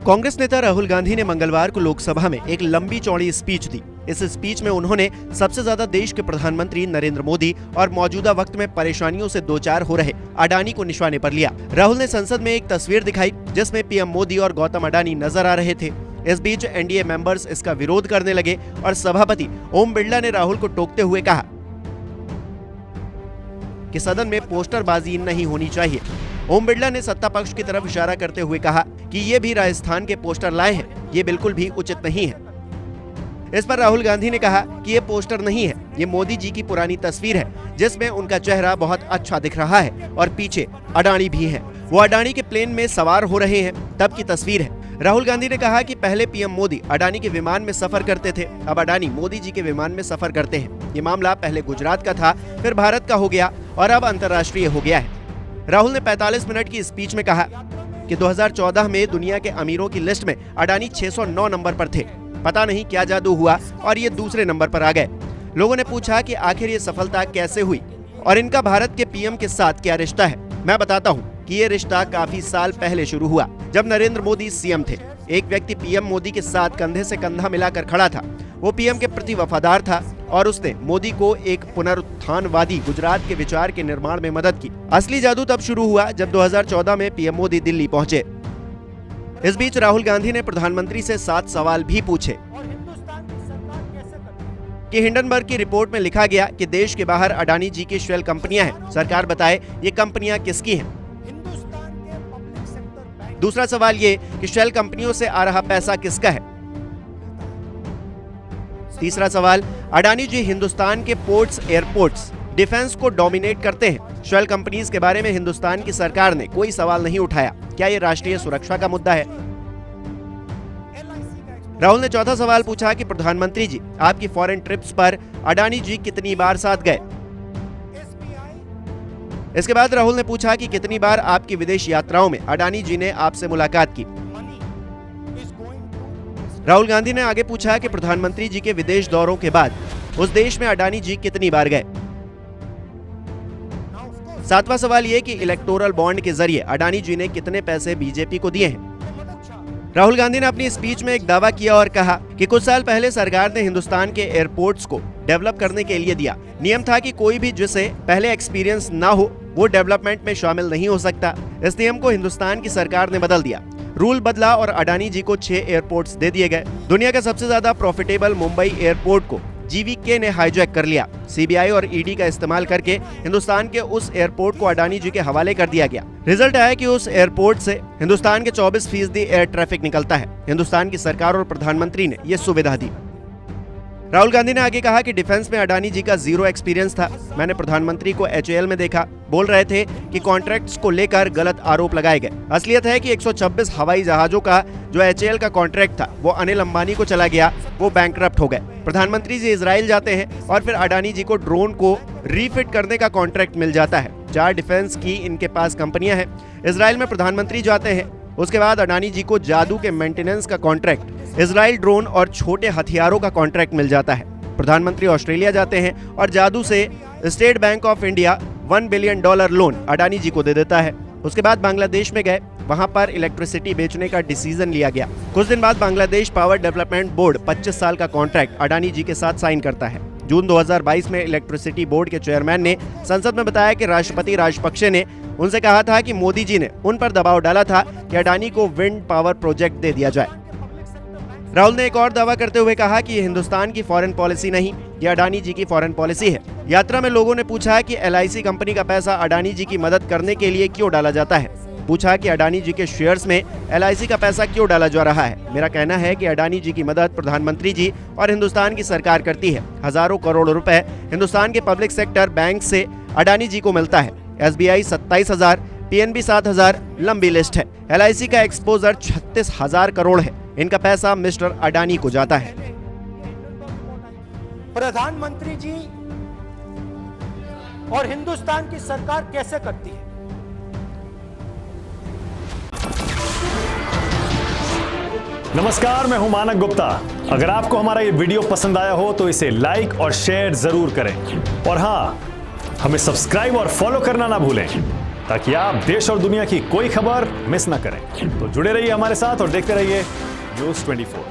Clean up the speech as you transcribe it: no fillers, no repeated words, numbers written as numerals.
कांग्रेस नेता राहुल गांधी ने मंगलवार को लोकसभा में एक लंबी चौड़ी स्पीच दी। इस स्पीच में उन्होंने सबसे ज्यादा देश के प्रधानमंत्री नरेंद्र मोदी और मौजूदा वक्त में परेशानियों से दो चार हो रहे अडानी को निशाने पर लिया। राहुल ने संसद में एक तस्वीर दिखाई जिसमें पीएम मोदी और गौतम अडानी नजर आ रहे थे। इस बीच एनडीए मेंबर्स इसका विरोध करने लगे और सभापति ओम बिरला ने राहुल को टोकते हुए कहा कि सदन में पोस्टरबाजी नहीं होनी चाहिए। ओम बिरला ने सत्ता पक्ष की तरफ इशारा करते हुए कहा कि ये भी राजस्थान के पोस्टर लाए हैं, ये बिल्कुल भी उचित नहीं है। इस पर राहुल गांधी ने कहा कि ये पोस्टर नहीं है, ये मोदी जी की पुरानी तस्वीर है जिसमें उनका चेहरा बहुत अच्छा दिख रहा है और पीछे अडानी भी है। वो अडानी के प्लेन में सवार हो रहे हैं तब की तस्वीर है। राहुल गांधी ने कहा कि पहले पीएम मोदी अडानी के विमान में सफर करते थे, अब अडानी मोदी जी के विमान में सफर करते हैं। ये मामला पहले गुजरात का था, फिर भारत का हो गया और अब अंतर्राष्ट्रीय हो गया है। राहुल ने 45 मिनट की स्पीच में कहा कि 2014 में दुनिया के अमीरों की लिस्ट में अडानी 609 नंबर पर थे। पता नहीं क्या जादू हुआ और ये दूसरे नंबर पर आ गए। लोगों ने पूछा कि आखिर ये सफलता कैसे हुई और इनका भारत के पीएम के साथ क्या रिश्ता है। मैं बताता हूँ कि ये रिश्ता काफी साल पहले शुरू हुआ, जब नरेंद्र मोदी सीएम थे। एक व्यक्ति पीएम मोदी के साथ कंधे से कंधा मिलाकर खड़ा था। वो पीएम के प्रति वफादार था और उसने मोदी को एक पुनरुत्थानवादी गुजरात के विचार के निर्माण में मदद की। असली जादू तब शुरू हुआ जब 2014 में पीएम मोदी दिल्ली पहुंचे। इस बीच राहुल गांधी ने प्रधानमंत्री से 7 सवाल भी पूछे कि हिंडनबर्ग की रिपोर्ट में लिखा गया कि देश के बाहर अडानी जी की शेल कंपनियां हैं। सरकार बताए ये कंपनियां किसकी हैं? दूसरा सवाल ये कि शेल कंपनियों से आ रहा पैसा किसका है? तीसरा सवाल, अडानी जी हिंदुस्तान के पोर्ट्स, एयरपोर्ट्स, डिफेंस को डोमिनेट करते हैं। शेल कंपनीज के बारे में हिंदुस्तान की सरकार ने कोई सवाल नहीं उठाया। क्या ये राष्ट्रीय सुरक्षा का मुद्दा है? राहुल ने चौथा सवाल पूछा कि प्रधानमंत्री जी आपकी फॉरेन ट्रिप्स पर अडानी जी कितनी बार साथ गए। इसके बाद राहुल ने पूछा कि कितनी बार आपकी विदेश यात्राओं में अडानी जी ने आपसे मुलाकात की। राहुल गांधी ने आगे पूछा कि प्रधानमंत्री जी के विदेश दौरों के बाद उस देश में अडानी जी कितनी बार गए। सातवां सवाल ये कि इलेक्टोरल बॉन्ड के जरिए अडानी जी ने कितने पैसे बीजेपी को दिए हैं। राहुल गांधी ने अपनी स्पीच में एक दावा किया और कहा कि कुछ साल पहले सरकार ने हिंदुस्तान के एयरपोर्ट्स को डेवलप करने के लिए दिया। नियम था कि कोई भी जिसे पहले एक्सपीरियंस ना हो वो डेवलपमेंट में शामिल नहीं हो सकता। इस नियम को हिंदुस्तान की सरकार ने बदल दिया। रूल बदला और अडानी जी को 6 एयरपोर्ट्स दे दिए गए। दुनिया का सबसे ज्यादा प्रॉफिटेबल मुंबई एयरपोर्ट को जीवीके ने हाईजैक कर लिया। सीबीआई और ईडी का इस्तेमाल करके हिंदुस्तान के उस एयरपोर्ट को अडानी जी के हवाले कर दिया गया। रिजल्ट आया कि उस एयरपोर्ट से हिंदुस्तान के 24% एयर ट्रैफिक निकलता है। हिंदुस्तान की सरकार और प्रधानमंत्री ने ये सुविधा दी। राहुल गांधी ने आगे कहा कि डिफेंस में अडानी जी का 0 एक्सपीरियंस था। मैंने प्रधानमंत्री को HAL में देखा, बोल रहे थे कि कॉन्ट्रैक्ट्स को लेकर गलत आरोप लगाए गए। असलियत है कि 126 हवाई जहाजों का जो HAL का कॉन्ट्रैक्ट था वो अनिल अंबानी को चला गया, वो बैंकरप्ट हो गए। प्रधानमंत्री जी इजराइल जाते हैं और फिर अडानी जी को ड्रोन को रीफिट करने का कॉन्ट्रैक्ट मिल जाता है। 4 डिफेंस की इनके पास कंपनियां हैं। इजराइल में प्रधानमंत्री जाते हैं, उसके बाद अडानी जी को जादू के मेंटेनेंस का कॉन्ट्रैक्ट, इजराइल ड्रोन और छोटे हथियारों का कॉन्ट्रैक्ट मिल जाता है। प्रधानमंत्री ऑस्ट्रेलिया जाते हैं और जादू से State Bank of India $1 billion loan Adani ji को दे देता है। उसके बाद बांग्लादेश में गए, वहां पर इलेक्ट्रिसिटी बेचने का डिसीजन लिया गया। कुछ दिन बाद बांग्लादेश पावर डेवलपमेंट बोर्ड 25 साल का कॉन्ट्रैक्ट अडानी जी के साथ साइन करता है। जून 2022 में इलेक्ट्रिसिटी बोर्ड के चेयरमैन ने संसद में बताया कि राष्ट्रपति राजपक्षे ने उनसे कहा था कि मोदी जी ने उन पर दबाव डाला था कि अडानी को विंड पावर प्रोजेक्ट दे दिया जाए। राहुल ने एक और दावा करते हुए कहा कि ये हिंदुस्तान की फॉरेन पॉलिसी नहीं, ये अडानी जी की फॉरेन पॉलिसी है। यात्रा में लोगों ने पूछा कि LIC कंपनी का पैसा अडानी जी की मदद करने के लिए क्यों डाला जाता है। पूछा कि अडानी जी के शेयर्स में LIC का पैसा क्यों डाला जा रहा है। मेरा कहना है कि अडानी जी की मदद प्रधानमंत्री जी और हिंदुस्तान की सरकार करती है। हजारों करोड़ रुपए हिंदुस्तान के पब्लिक सेक्टर बैंक से अडानी जी को मिलता है। SBI 27,000, PNB 7,000, लंबी लिस्ट है। LIC का एक्सपोजर 36,000 करोड़ है। इनका पैसा मिस्टर अडानी को जाता है। प्रधानमंत्री जी और हिंदुस्तान की सरकार कैसे करती है? नमस्कार, मैं हूं मानक गुप्ता। अगर आपको हमारा ये वीडियो पसंद आया हो तो इसे लाइक और शेयर जरूर करें और हां, हमें सब्सक्राइब और फॉलो करना ना भूलें। ताकि आप देश और दुनिया की कोई खबर मिस ना करें। तो जुड़े रहिए हमारे साथ और देखते रहिए न्यूज़ 24।